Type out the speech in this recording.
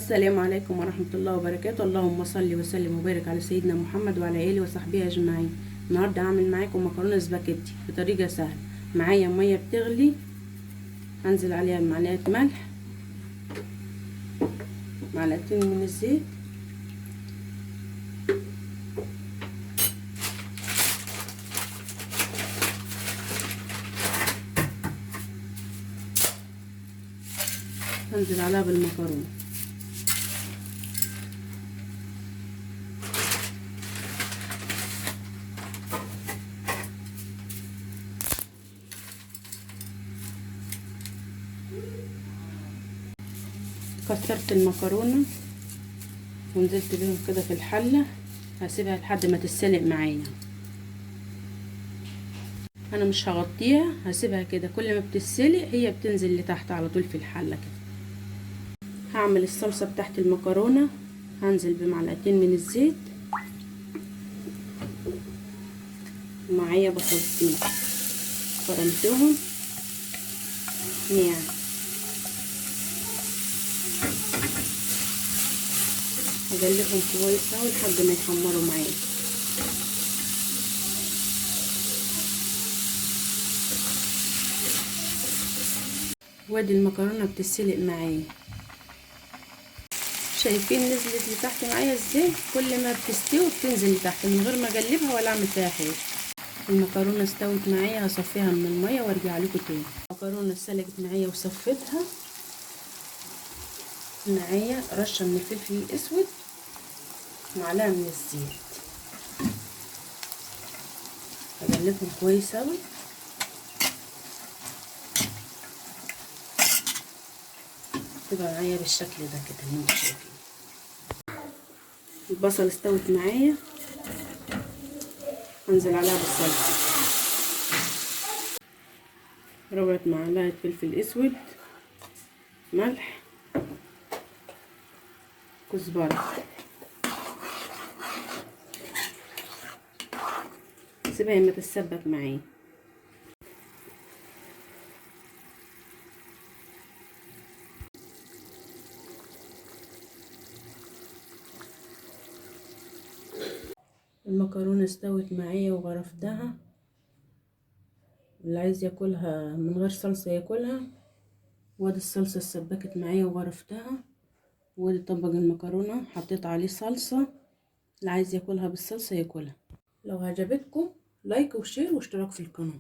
السلام عليكم ورحمة الله وبركاته. اللهم صل وسلم وبارك على سيدنا محمد وعلى آله وصحبه أجمعين. النهاردة هعمل معاكم مكرونة سباكيتي بطريقة سهلة. معايا مية بتغلي، هنزل عليها بمعلقة ملح، معلقتين من الزيت، هنزل عليها بالمكرونة، كسرت المكرونة ونزلت بيهم كده في الحلة، هسيبها لحد ما تتسلق معايا. انا مش هغطيها، هسيبها كده، كل ما بتتسلق هي بتنزل لتحت على طول في الحلة كده. هعمل الصلصة بتاعت المكرونة، هنزل بمعلقتين من الزيت، ومعايا بصلتين فرمتهم ناعم، هقلبهم كويس اوي لحد ما يحمروا معايا. وادي المكرونه بتتسلق معايا، شايفين نزلت لتحت معايا ازاي؟ كل ما بتستوي بتنزل لتحت من غير ما اقلبها ولا اعمل فيها حاجه. المكرونه استوت معايا، هصفيها من الميه وارجع لكم تاني. المكرونه اتسلقت معايا وصفيتها. معايا رشه من الفلفل الاسود، معلقه من الزيت، هقلبهم كويس اوي. تبقى معايا بالشكل ده كده اللي انتوا شايفينه. البصل استوت معايا، هنزل عليها بالصلصه، ربع معلقه فلفل اسود، ملح، كزبره، سيبها اما تتسبك معايا. المكرونه استوت معايا وغرفتها، اللي عايز ياكلها من غير صلصه ياكلها. وادي الصلصه اتسبكت معايا وغرفتها، وادي طبق المكرونه حطيت عليه صلصه، اللي عايز ياكلها بالصلصه ياكلها. لو عجبتكم لايك وشير واشتراك في القناه.